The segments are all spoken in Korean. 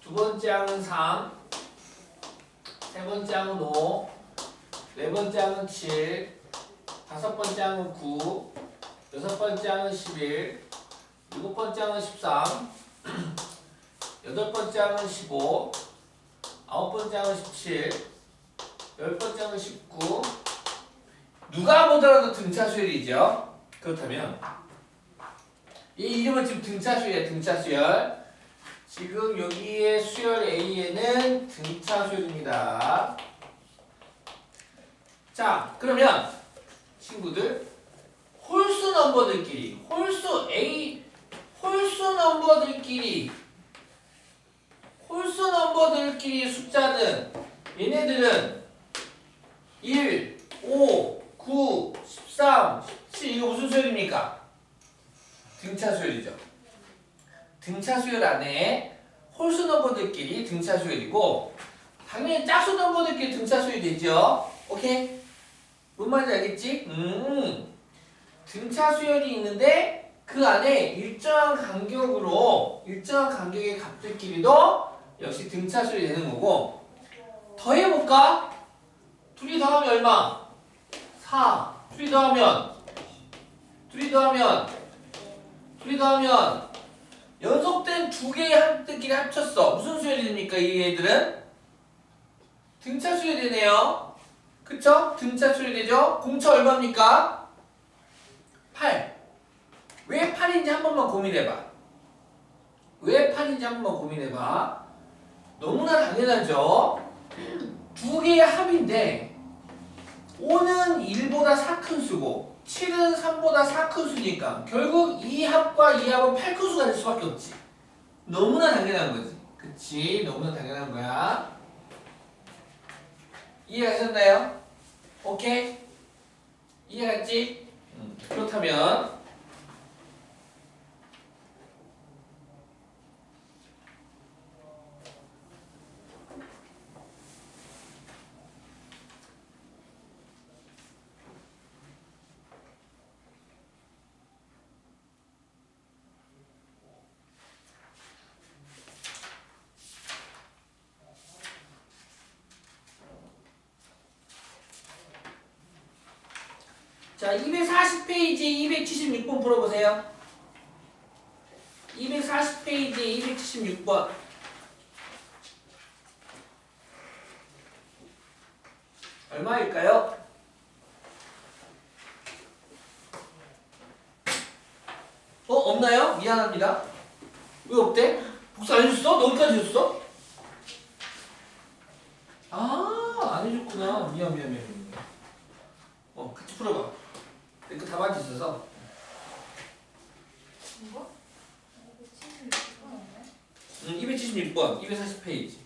두 번째 항은 3, 세 번째 항은 5, 네 번째 항은 7, 다섯 번째 항은 9, 여섯 번째 항은 11, 일곱 번째 항은 13, 여덟 번째 항은 15, 아홉 번째 항은 17, 열 번째 항은 19. 누가 보더라도 등차 수열이죠. 그렇다면 이 이름은 지금 등차 수열이야. 등차 수열. 지금 여기에 수열 A에는 등차 수열입니다. 자, 그러면 친구들 홀수 넘버들끼리 홀수 넘버들끼리 숫자는 얘네들은 1, 5, 9, 13, 17 이거 무슨 수열입니까? 등차 수열이죠. 등차 수열 안에 홀수 넘버들끼리 등차 수열이고 당연히 짝수 넘버들끼리 등차 수열이 되죠. 오케이? 뭔 말인지 알겠지? 등차 수열이 있는데 그 안에 일정한 간격의 값들끼리도 역시 등차 수열이 되는 거고 더해볼까? 둘이 더하면 얼마? 4. 둘이 더하면 연속된 두 개의 합들끼리 합쳤어. 무슨 수열이 됩니까? 이 애들은? 등차 수열이 되네요. 그쵸? 등차 수열이 되죠? 공차 얼마입니까? 8. 왜 8인지 한 번만 고민해봐. 너무나 당연하죠? 두 개의 합인데 5는 1보다 4 큰 수고 7은 3보다 4 큰 수니까 결국 이 합과 이 합은 8 큰 수가 될 수밖에 없지. 너무나 당연한 거지. 그치? 너무나 당연한 거야. 이해하셨나요? 오케이? 이해했지? 그렇다면 자, 240페이지 276번 풀어보세요. 240페이지 276번. 얼마일까요? 없나요? 미안합니다. 왜 없대? 복수 안 해줬어? 너까지 줬어? 안 해줬구나. 미안. 같이 풀어봐. 내 거 답안지 있어서. 이거? 276번, 240페이지.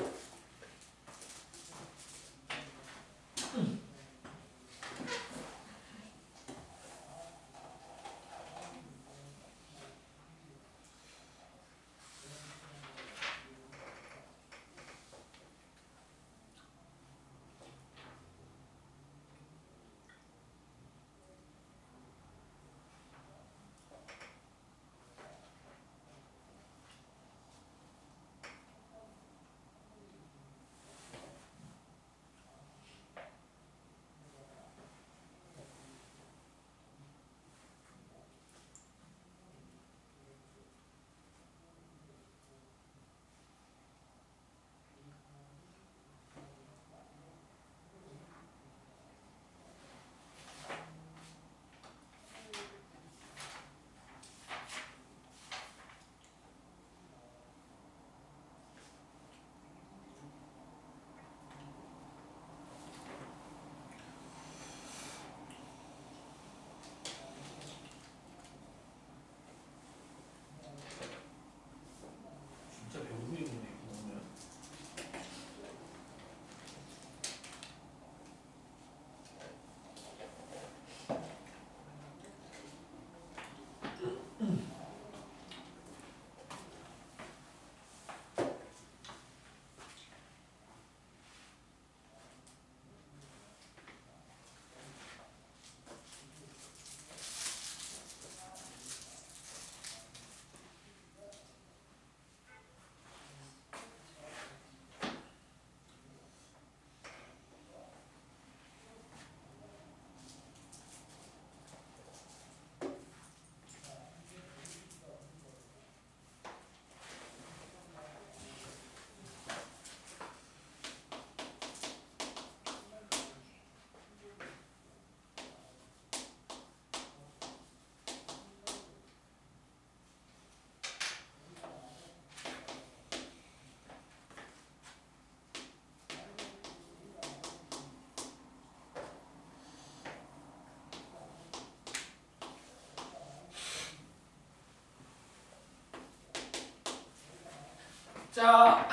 자,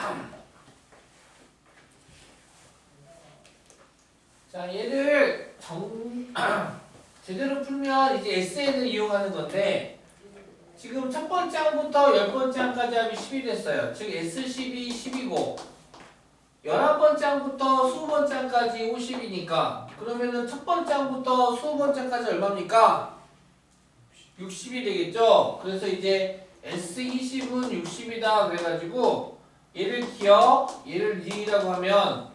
자 얘를 제대로 풀면 이제 SN을 이용하는 건데 지금 첫 번째 항부터 10번째 항까지 합이 10이 됐어요. 즉 S12, 10이고 11번째 항부터 20번째 항까지 50이니까 그러면은 첫 번째 항부터 20번째 항까지 얼마입니까? 60이 되겠죠? 그래서 이제 S20은 60이다 그래가지고 얘를 기억, 얘를 리이라고 하면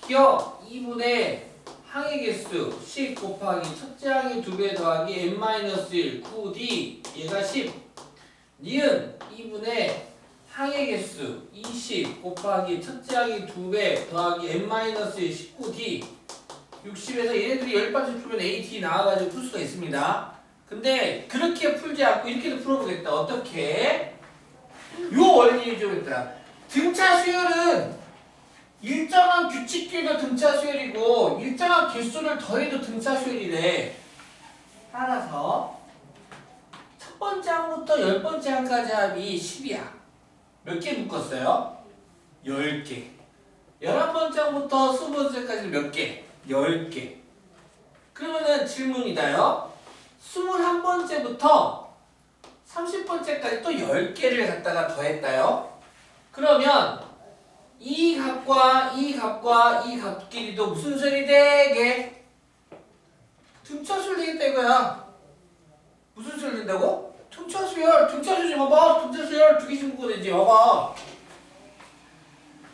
기억 2분의 항의 개수 10 곱하기 첫째 항의 2배 더하기 n-1 9d 얘가 10 니은 2분의 항의 개수 20 곱하기 첫째 항의 2배 더하기 n-1 19d 60에서 얘네들이 10번째 풀면 AT 나와가지고 풀 수가 있습니다. 근데 그렇게 풀지 않고 이렇게도 풀어보겠다. 어떻게? 요 원리를 좀 했더라. 등차 수열은 일정한 규칙끼리도 등차 수열이고 일정한 개수를 더해도 등차 수열이래. 따라서 첫 번째 항부터 10번째 항까지 합이 10이야. 몇 개 묶었어요? 10개. 11번째 항부터 20번째까지 몇 개? 10개. 그러면은 질문이다요. 21번째부터 30번째까지 또 10개를 갖다가 더했다요. 그러면 이 값과 이 값과 이 값끼리도 무슨 수열이 되게? 등차수열 되겠다 이거야. 무슨 수열 된다고? 등차수열. 등차수열 봐봐. 등차수열 2개씩 묶어야 되지. 봐봐.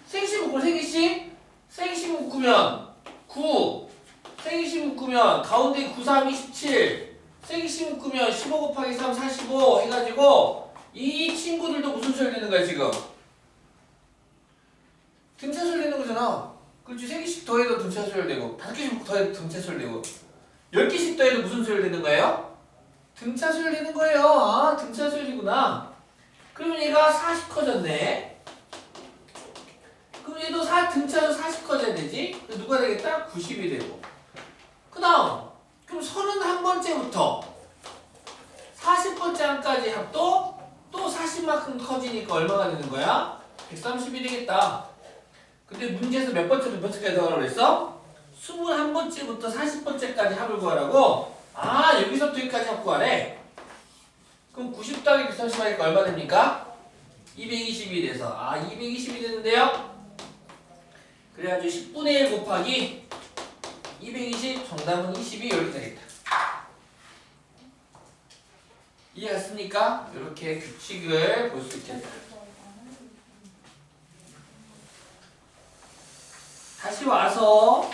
3개씩 묶으면 3개씩? 3개씩 묶으면 9. 3개씩 묶으면 가운데 9, 3, 27. 3개씩 묶으면 15 곱하기 3, 45 해가지고 이 친구들도 무슨 수열 되는 거야 지금? 등차수열 되는 거잖아. 그렇지. 3개씩 더해도 등차수열 되고 5개씩 더해도 등차수열 되고 10개씩 더해도 무슨 수열 되는 거예요? 등차수열 되는 거예요. 아 등차수열이구나. 그럼 얘가 40 커졌네. 그럼 얘도 등차수 40 커져야 되지? 그럼 누가 되겠다? 90이 되고. 그 다음 그럼 31번째부터 40번째 항까지 합도 또 40만큼 커지니까 얼마가 되는 거야? 130이 되겠다. 근데 문제에서 몇 번째부터 몇 번째까지 더하라고 그랬어? 21번째부터 40번째까지 합을 구하라고? 아 여기서부터 여기까지 합 구하래. 그럼 90 더하기 130 하니까 얼마 됩니까? 220이 돼서 220이 되는데요. 그래가지고 10분의 1 곱하기 220 정답은 22 이렇게 되겠다. 이해했습니까? 이렇게 규칙을 볼 수 있겠다. 다시 와서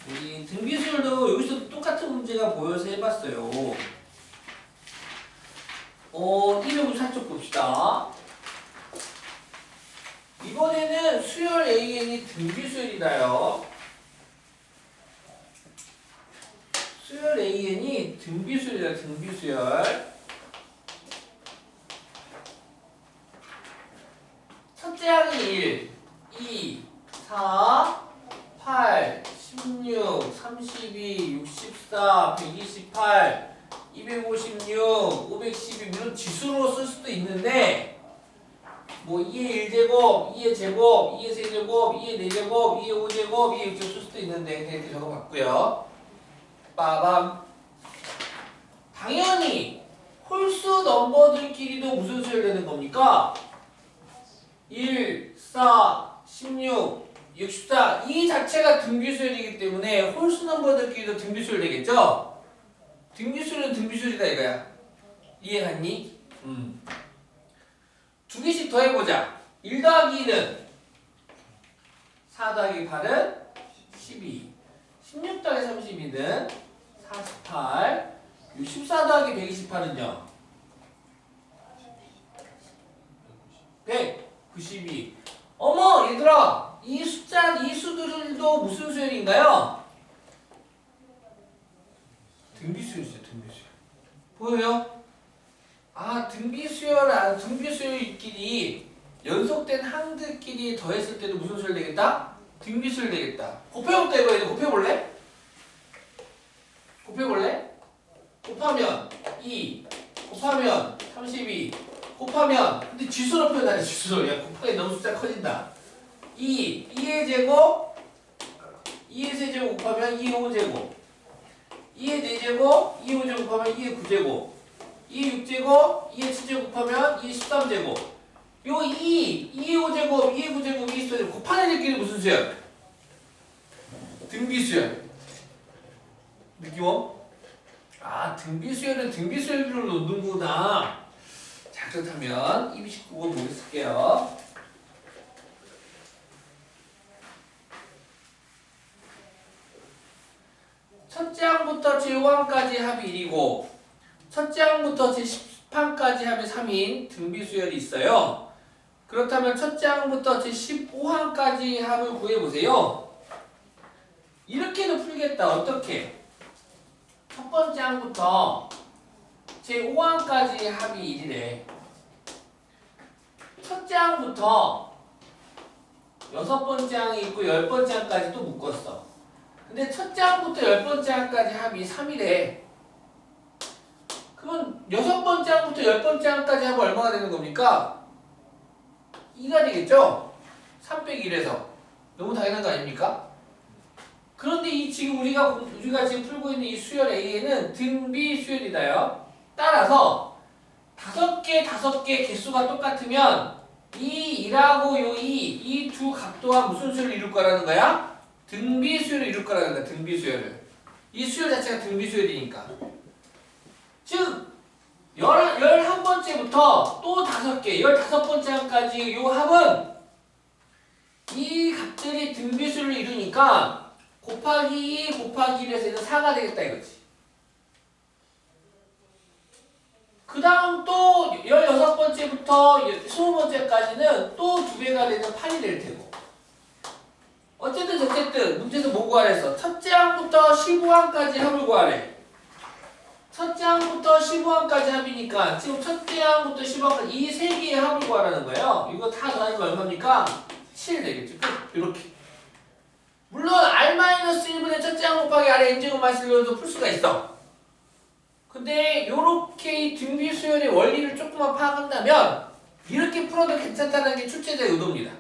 우리 등비수열도 여기서 똑같은 문제가 보여서 해봤어요. 이 부분 살짝 봅시다. 이번에는 수열 AN이 등비수열이다요. 수열 AN이 등비수열이다. 등비수열. 첫째 항이 1, 2, 4, 8, 16, 32, 64, 128, 256, 512 이런 지수로 쓸 수도 있는데 뭐 2의 1제곱, 2의 제곱, 2의 세제곱, 2의 4제곱, 2의 5제곱, 2의 6제곱 쓸 수도 있는데 이렇게 적어봤고요. 빠밤. 당연히 홀수 넘버들끼리도 무슨 수열 되는 겁니까? 1, 4, 16, 64 이 자체가 등비수열이기 때문에 홀수 넘버들끼리도 등비수열 되겠죠? 등비수열은 등비수열이다 이거야. 이해갔니? 2개씩 더해보자. 1 더하기 2는 4 더하기 8은 12 16 더하기 32는 48 14 더하기 128은요 192 어머 얘들아 이 수들도 무슨 수열인가요? 등비수열이죠. 등비수열 보여요? 등비수열끼리 연속된 항들끼리 더했을 때도 무슨 수열 되겠다? 등비수열 되겠다. 곱해볼까 이거? 얘들 곱해볼래? 곱해볼래? 곱하면 2 곱하면 32 곱하면 근데 지수로 표현하래 지수로. 야 곱하기 너무 숫자 커진다. 2의 제곱 2의 세제곱 곱하면 2의 5제곱 2의 4제곱 2의 5제곱 곱하면 2의 9제곱 2의 6제곱 2의 7제곱 곱하면 2의 13제곱 요 2의 5제곱 2의 9제곱 2의 14제곱 곱하는 애끼리 무슨 수열? 등비수열. 느낌? 아 등비수열은 등비수열로 놓는구나. 자 그렇다면 29번 보기 쓸게요. 첫째 항부터 제5항까지 합이 1이고 첫째 항부터 제10항까지 합이 3인 등비수열이 있어요. 그렇다면 첫째 항부터 제15항까지 합을 구해보세요. 이렇게도 풀겠다. 어떻게? 첫 번째 항부터 제5항까지 합이 1이래. 첫째 항부터 여섯 번째 항이 있고 열 번째 항까지 또 묶었어. 근데 첫째 항부터 열 번째 항까지 합이 3이래. 그러면 여섯 번째 항부터 열 번째 항까지 합은 얼마가 되는 겁니까? 2가 되겠죠? 3 빼기 1에서. 너무 당연한 거 아닙니까? 그런데 이 지금 우리가 지금 풀고 있는 이 수열 A에는 등비 수열이다요. 따라서 5개 개수가 똑같으면 이 2하고 요 2, 이 두 각도와 무슨 수열을 이룰 거라는 거야? 등비 수열을 이룰 거라는 거야. 등비 수열을. 이 수열 자체가 등비 수열이니까. 즉 11번째부터 또 5개, 15번째까지 요 합은 이 값들이 등비 수열을 이루니까 곱하기 2 곱하기 1에서 얘는 4가 되겠다 이거지. 그 다음 또 16번째부터 20번째까지는 또 2배가 되는 8이 될 테고. 어쨌든 문제에서 뭐 구하랬어? 첫째 항부터 15항까지 합을 구하래. 첫째 항부터 15항까지 합이니까 지금 첫째 항부터 15항까지 이 세 개의 합을 구하라는 거예요. 이거 다 더하니까 얼마입니까? 7 되겠죠. 끝. 이렇게. 물론 R-1분의 첫째 항 곱하기 R의 n제곱만 쓰려도 풀 수가 있어. 근데 요렇게 이 등비 수열의 원리를 조금만 파악한다면 이렇게 풀어도 괜찮다는 게 출제자의 의도입니다.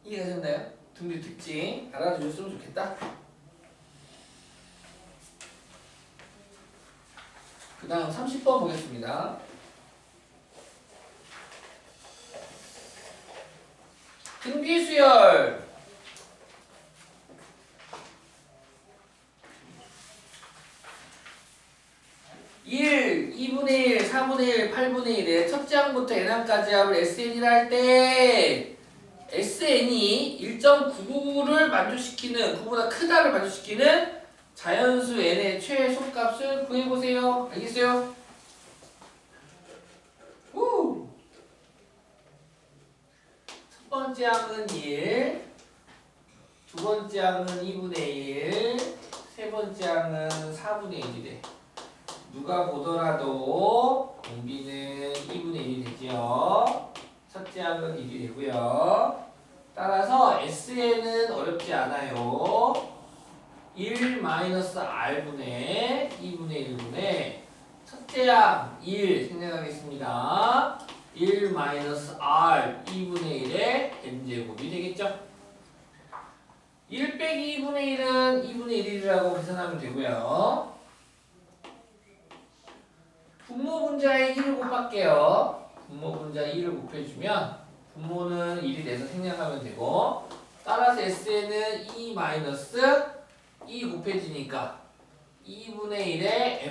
이해가 됐나요? 등비 특징 알아두셨으면 좋겠다. 그 다음 30번 보겠습니다. 등비 수열 1, 2분의 1, 4분의 1, 8분의 1의 첫째 항부터 n항까지 합을 SN이라 할 때 SN이 1.99를 만족시키는 9보다 크다를 만족시키는 자연수 n의 최소값을 구해보세요. 알겠어요? 우! 첫 번째 항은 1, 두 번째 항은 2분의 1, 세 번째 항은 4분의 1이래. 누가 보더라도 공비는 2분의 1이 되지요. 첫째 항은 1이 되고요. 따라서 SN은 어렵지 않아요. 1-R분의 2분의 1분의 첫째 항 1 생략하겠습니다. 1-R 2분의 1의 n제곱이 되겠죠. 1 빼기 2분의 1은 2분의 1이라고 계산하면 되고요. 분모 분자에 1을 곱할게요. 분모 분자에 1을 곱해주면 분모는 1이 돼서 생략하면 되고 따라서 SN은 2 곱해지니까 2분의 1에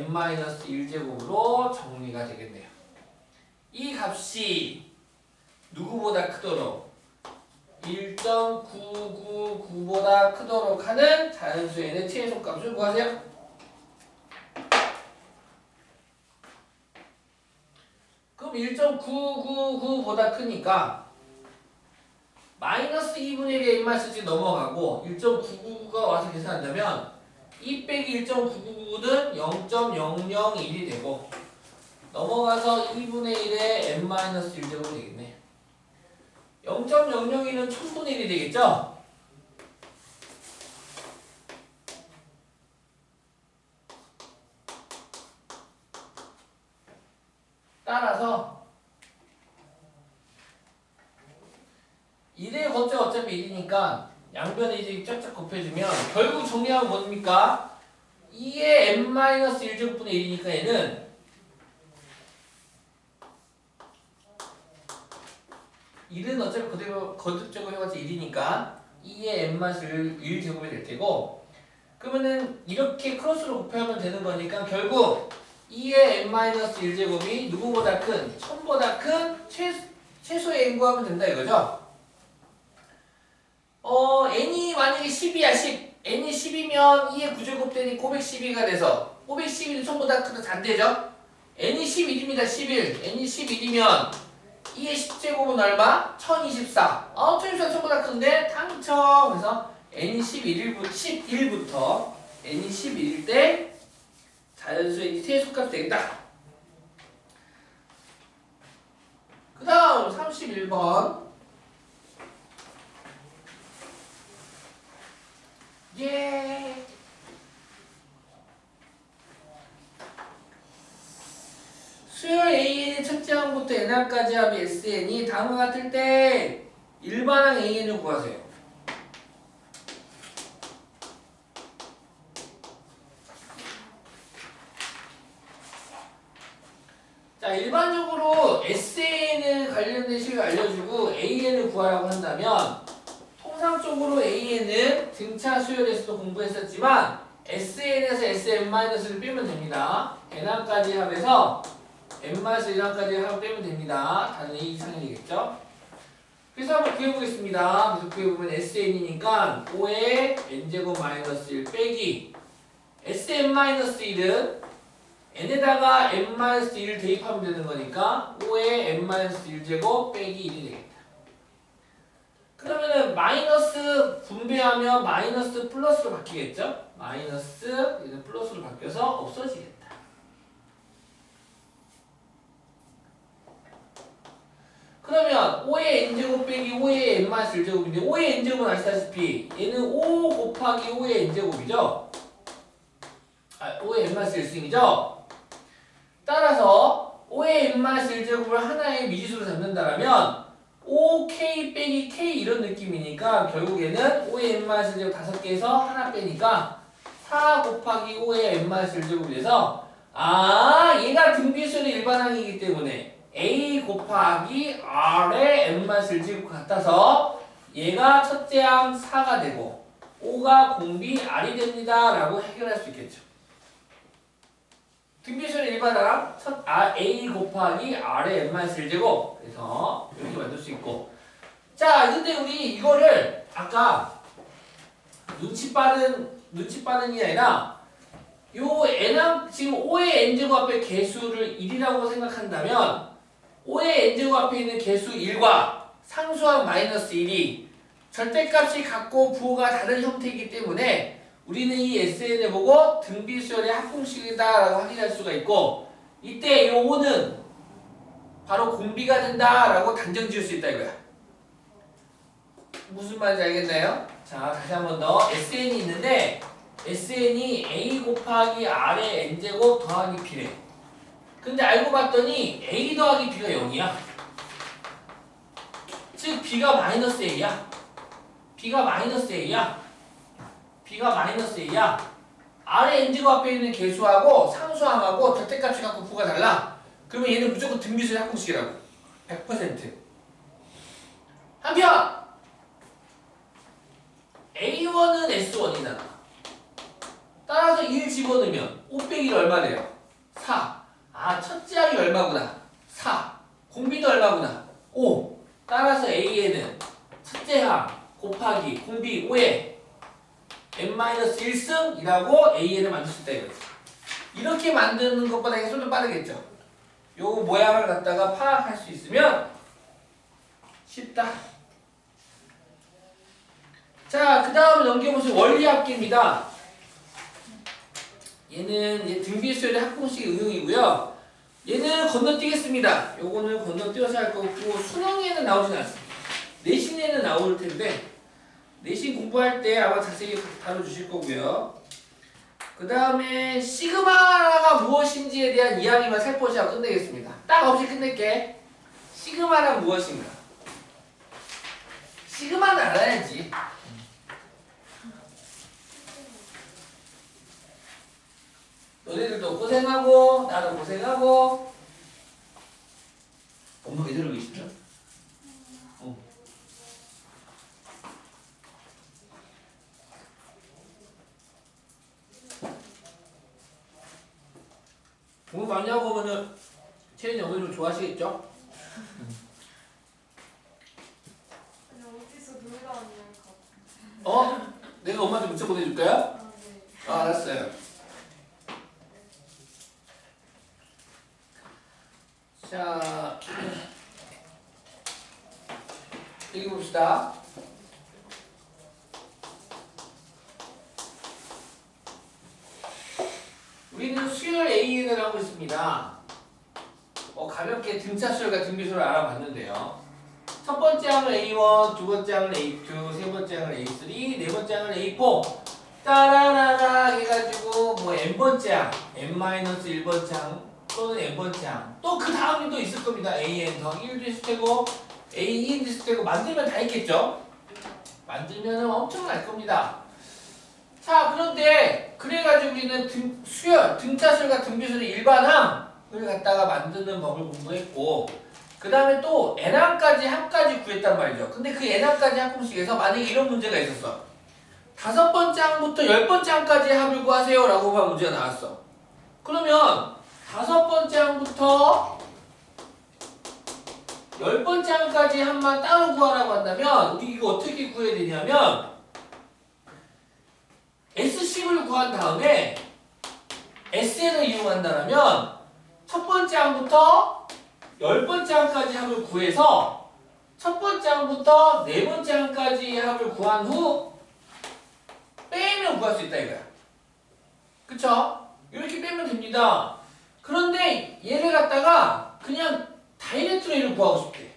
n-1제곱으로 정리가 되겠네요. 이 값이 누구보다 크도록 1.999보다 크도록 하는 자연수 n의 최소값을 구하세요. 그럼 1.999보다 크니까 마이너스 2분의 1의 n만 쓸지 넘어가고 1.999가 와서 계산한다면 2 빼기 1.999는 0.001이 되고 넘어가서 2분의 1의 n-1제곱이 되겠네. 0.001은 1000분의 1이 되겠죠? 따라서 1의 거점 어차피 1이니까 양변에 이제 쫙쫙 곱해주면 결국 정리하면 뭡니까? 2의 n-1제곱분의 1이니까 얘는 1은 어차피 그대로 거듭적으로 해봤자 1이니까 2의 n-1제곱이 될 테고, 그러면은 이렇게 크로스로 곱하면 되는 거니까 결국 2의 n-1제곱이 누구보다 큰 1000보다 큰 최소의 n 구하면 된다 이거죠. n이 만약에 10이야 10, n이 10이면 2의 9제곱 되니 512가 돼서 512는 1000보다 크다 안 되죠. n이 11입니다. 11, n이 11이면 2의 10제곱은 얼마? 1024. 1024 1000보다 큰데 당첨. 그래서 n이 11부터 n이 11일 때 자연수의 최소값이 되겠다. 그 다음 31번. 예. 수열 AN의 첫째 항부터 n항까지 합의 SN이 다음과 같을 때 일반항 AN을 구하세요. 자, 일반적으로 SN을 관련된 식을 알려주고 AN을 구하라고 한다면 통상적으로 AN은 등차 수열에서도 공부했었지만 SN에서 SN-를 빼면 됩니다. n항까지 합해서 n-1항까지 하고 빼면 됩니다. 다른 A 이상이겠죠? 그래서 한번 구해보겠습니다. 그래서 구해보면 SN이니까 5의 n제곱 마이너스 1 빼기 SN-1은 n에다가 n-1을 대입하면 되는 거니까 5의 n-1제곱 빼기 1이 되겠다. 그러면은 마이너스 분배하면 마이너스 플러스로 바뀌겠죠? 마이너스 얘는 플러스로 바뀌어서 없어지겠다. 그러면 5의 n제곱 빼기 5의 n-1제곱인데 5의 n제곱은 아시다시피 얘는 5 곱하기 5의 n제곱이죠? 5의 n-1승이죠? 따라서 5의 n-1제곱을 하나의 미지수로 잡는다면 5k 빼기 k 이런 느낌이니까 결국에는 5의 n-1제곱 5개에서 하나 빼니까 4 곱하기 5의 n-1제곱이 돼서 얘가 등비수열의 일반항이기 때문에 a 곱하기 r의 n-1제곱 같아서 얘가 첫째 항 4가 되고 5가 공비 r이 됩니다 라고 해결할 수 있겠죠. 등비수열의 일반항 a 곱하기 r의 n-1제곱, 그래서 이렇게 만들 수 있고, 자 근데 우리 이거를 아까 눈치 빠른이 아니라 요 n항 지금 5의 n제곱 앞에 개수를 1이라고 생각한다면 5의 n제곱 앞에 있는 개수 1과 상수항 마이너스 1이 절대값이 같고 부호가 다른 형태이기 때문에 우리는 이 SN을 보고 등비수열의 합공식이다 라고 확인할 수가 있고, 이때 이 5는 바로 공비가 된다 라고 단정 지을 수 있다 이거야. 무슨 말인지 알겠나요? 자, 다시 한 번 더. SN이 있는데 SN이 A 곱하기 R의 N제곱 더하기 B래. 근데 알고 봤더니 A 더하기 B가 0이야. 즉 B가 마이너스 A야. B가 마이너스 A야. B가 마이너스 A야. R의 N제곱 앞에 있는 개수하고 상수항하고 절대값이 갖고 부가 달라. 그러면 얘는 무조건 등비수열의 합공식이라고. 100%. 한편 A1은 S1이잖아. 따라서 1 집어넣으면 5 빼기가 얼마 돼요? 4. 첫째 항이 얼마구나? 4. 공비도 얼마구나? 5. 따라서 A에는 첫째 항 곱하기 공비 5에 n-1승이라고 A에를 만들 수 있다 이거지. 이렇게 만드는 것보다 이게 좀 빠르겠죠? 요 모양을 갖다가 파악할 수 있으면 쉽다. 자, 그 다음에 넘겨보세요. 원리합기입니다. 얘는 이제 등비수열의 합공식 응용이고요. 얘는 건너뛰겠습니다. 요거는 건너뛰어서 할 거고 수능에는 나오진 않습니다. 내신에는 나올 텐데 내신 공부할 때 아마 자세히 다뤄주실 거고요. 그 다음에 시그마가 무엇인지에 대한 이야기만 살포시 하고 끝내겠습니다. 딱 없이 끝낼게. 시그마란 무엇인가? 시그마는 알아야지. 너희들도 고생하고 나도 고생하고. 엄마 이대로 계시죠? 공부 많이 하고 오면은 채연이 어머니를 좋아하시겠죠? 아니 어디서 놀러 왔냐고. 어? 내가 엄마한테 문자 보내줄까요? 아 네. 아, 알았어요. 자, 여기 봅시다. 우리는 수열 AN을 하고 있습니다. 가볍게 등차 수열과 등비수를 알아봤는데요. 첫 번째 항을 A1, 두 번째 항을 A2, 세 번째 항을 A3, 네 번째 항을 A4 따라라라 해가지고 뭐 n번째 항, n-1번째 항 또는 n번째 항 또 그 다음이 또 있을 겁니다. an 더하기 1도 있을 테고 a2도 있을 테고 만들면 다 있겠죠? 만들면 엄청날 겁니다. 자, 그런데 그래가지고 우리는 등차 수열과 등비수를 일반항을 갖다가 만드는 법을 공부했고 그 다음에 또 n항까지 합까지 구했단 말이죠. 근데 그 n항까지 합 공식에서 만약에 이런 문제가 있었어. 5번째 항부터 10번째 항까지 합을 구하세요 라고만 문제가 나왔어. 그러면 5번째 항부터 10번째 항까지 합만 따로 구하라고 한다면 우리 이거 어떻게 구해야 되냐면 S식을 구한 다음에 SN을 이용한다면 첫 번째 항부터 10번째 항까지 합을 구해서 첫 번째 항부터 네 번째 항까지 합을 구한 후 빼면 구할 수 있다 이거야. 그쵸? 이렇게 빼면 됩니다. 그런데 얘를 갖다가 그냥 다이렉트로 얘를 구하고 싶대.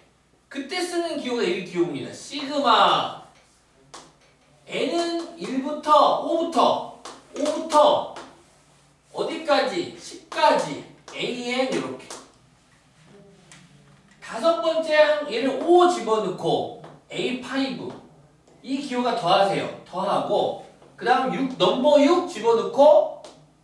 그때 쓰는 기호가 이 기호입니다. 시그마 n은 1부터 5부터 어디까지? 10까지 an 이렇게. 5번째 항 얘를 5 집어넣고 a5 이 기호가 더하세요. 더하고 그 다음 넘버 6 집어넣고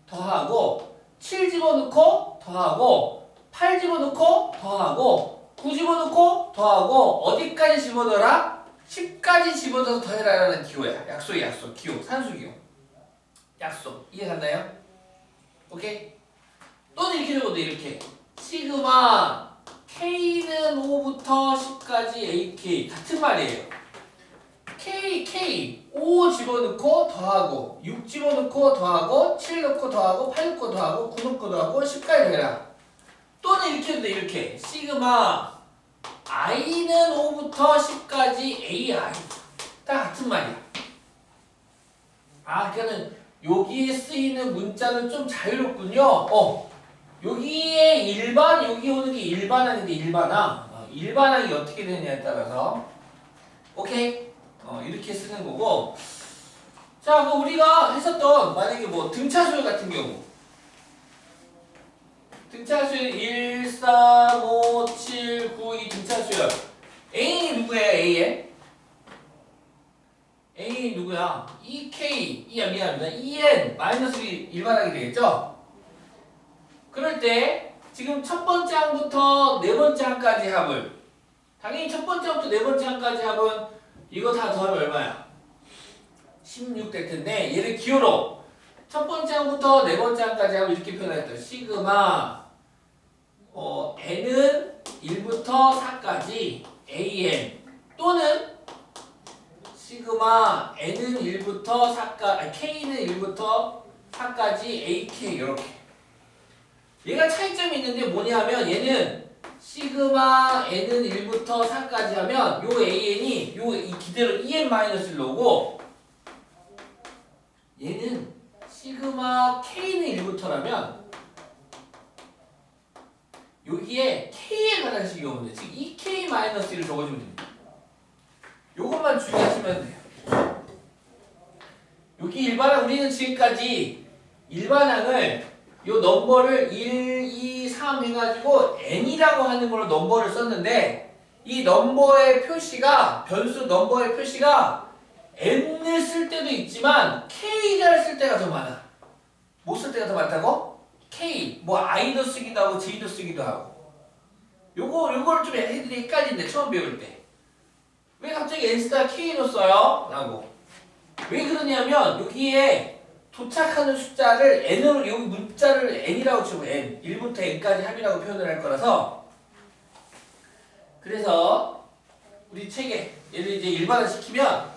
더하고 7 집어넣고 더하고 8 집어넣고 더하고 9 집어넣고 더하고 어디까지 집어넣어라? 10까지 집어넣어서 더해라 라는 기호야. 약속이야 약속. 기호. 산수기호. 약속. 이해갔나요? 오케이? 또는 이렇게 적어도 이렇게 시그마 K는 5부터 10까지 AK 같은 말이에요. K 5 집어넣고 더하고 6 집어넣고 더하고 7 넣고 더하고 8 넣고 더하고 9 넣고 더하고 10까지 더해라. 또는 이렇게 해도 이렇게 시그마 I는 5부터 10까지 AI 다 같은 말이야. 그러니까는 여기에 쓰이는 문자는 좀 자유롭군요. 여기에 일반 여기 오는 게 일반항인데 일반항이 어떻게 되느냐에 따라서 오케이? 이렇게 쓰는 거고. 자, 그 우리가 했었던 만약에 뭐 등차수열 같은 경우 등차수열 1, 3, 5, 7, 9 이 등차수열 A이 누구예요? A이 누구야? EK 미안합니다. EN 마이너스 일반항이 되겠죠? 그럴 때 지금 첫 번째 항부터 네 번째 항까지 합을 당연히 첫 번째 항부터 네 번째 항까지 합은 이거 다 더하면 얼마야? 16 될 텐데 얘를 기호로 첫 번째 항부터 네 번째 항까지 합을 이렇게 표현했다. 시그마 n은 1부터 4까지 an 또는 시그마 n은 1부터 4까지 k는 1부터 4까지 ak 이렇게. 얘가 차이점이 있는데 뭐냐면 얘는 시그마 n은 1부터 4까지 하면 요 an이 이 기대로 en-1 오고 얘는 시그마 k는 1부터라면 여기에 k에 관한 식이 오면 돼. 즉 ek-1을 적어주면 됩니다. 요것만 주의하시면 돼요. 여기 일반항 우리는 지금까지 일반항을 요 넘버를 1, 2, 3 해가지고 n이라고 하는 걸로 넘버를 썼는데 이 넘버의 표시가 변수 넘버의 표시가 n을 쓸 때도 있지만 k를 쓸 때가 더 많아. 뭐 쓸 때가 더 많다고? k 뭐 i도 쓰기도 하고 j도 쓰기도 하고. 요걸 좀 애들이 헷갈린데 처음 배울 때. 왜 갑자기 n 스타 k로 써요? 라고. 왜 그러냐면 여기에 도착하는 숫자를 n으로 여기 문자를 n이라고 치면 n 1부터 n까지 합이라고 표현을 할 거라서 그래서 우리 책에 얘를 이제 일반화 시키면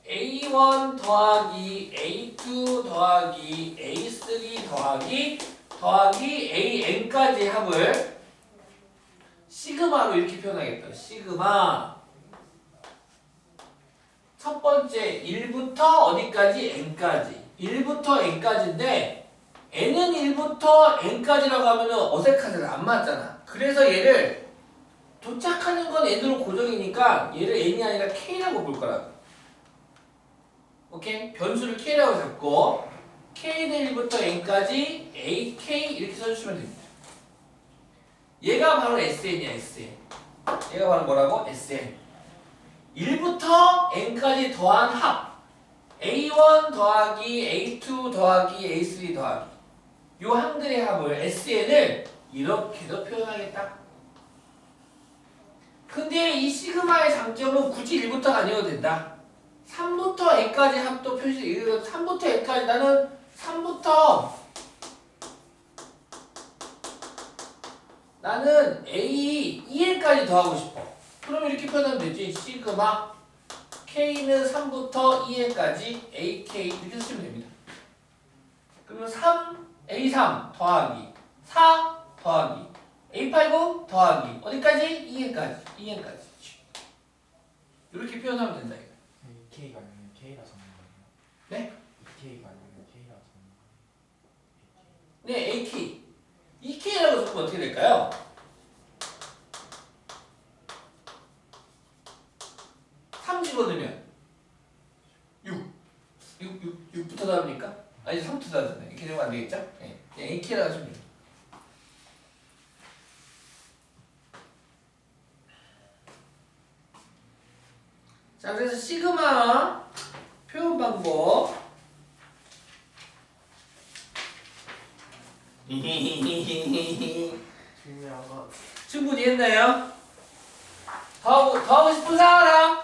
A1 더하기 A2 더하기 A3 더하기 AN까지 합을 시그마로 이렇게 표현하겠다. 시그마 첫 번째 1부터 어디까지? n까지 1부터 n까지인데 n은 1부터 n까지라고 하면 어색하잖아. 안 맞잖아. 그래서 얘를 도착하는 건 n으로 고정이니까 얘를 n이 아니라 k라고 볼 거라고. 오케이? 변수를 k라고 잡고 k는 1부터 n까지 ak 이렇게 써주시면 됩니다. 얘가 바로 SN이야, SN. 얘가 바로 뭐라고? SN. 1부터 n까지 더한 합. A1 더하기 A2 더하기 A3 더하기. 요 항들의 합을 SN을 이렇게도 표현하겠다. 근데 이 시그마의 장점은 굳이 1부터가 아니어도 된다. 3부터 n까지 합도 표시, 3부터 n까지 나는 3부터 나는 A, EN까지 더하고 싶어. 그럼 이렇게 표현하면 되지. 시그마 K는 3부터 EN까지 AK 이렇게 쓰시면 됩니다. 그러면 3, A3 더하기 4 더하기 A89 더하기 어디까지? EN까지 이렇게 표현하면 된다. 이거. K가 아니면 K라 적는 거예요? 네? K가 아니면 K라 적는 거예요? 네, AK. EK라고 적으면 어떻게 될까요? 집어넣으면 6부터 나옵니까? 아니 3부터 나오잖아요. 이렇게 되면 안 되겠죠? 네. AK라고 하시면 돼요. 자, 그래서 시그마 표현 방법 충분히 했나요? 더 하고 싶은 사람?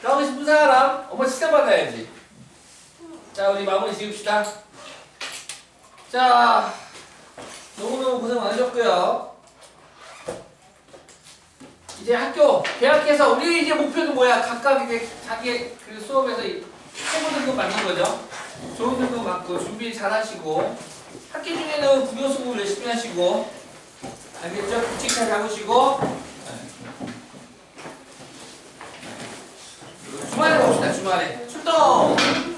더 하고 싶은 사람? 엄마 칭찬받아야지. 자, 우리 마무리 지읍시다. 자, 너무너무 고생 많으셨고요. 이제 학교 개학해서 우리 이제 목표는 뭐야? 각각 이제 자기 그 수업에서 최고 등급 맞는 거죠. 좋은 등급 맞고 준비 잘 하시고 학기 중에는 국영수급 열심히 하시고 알겠죠? 규칙 잘 잡으시고 주말에 봅시다. 주말에 출동!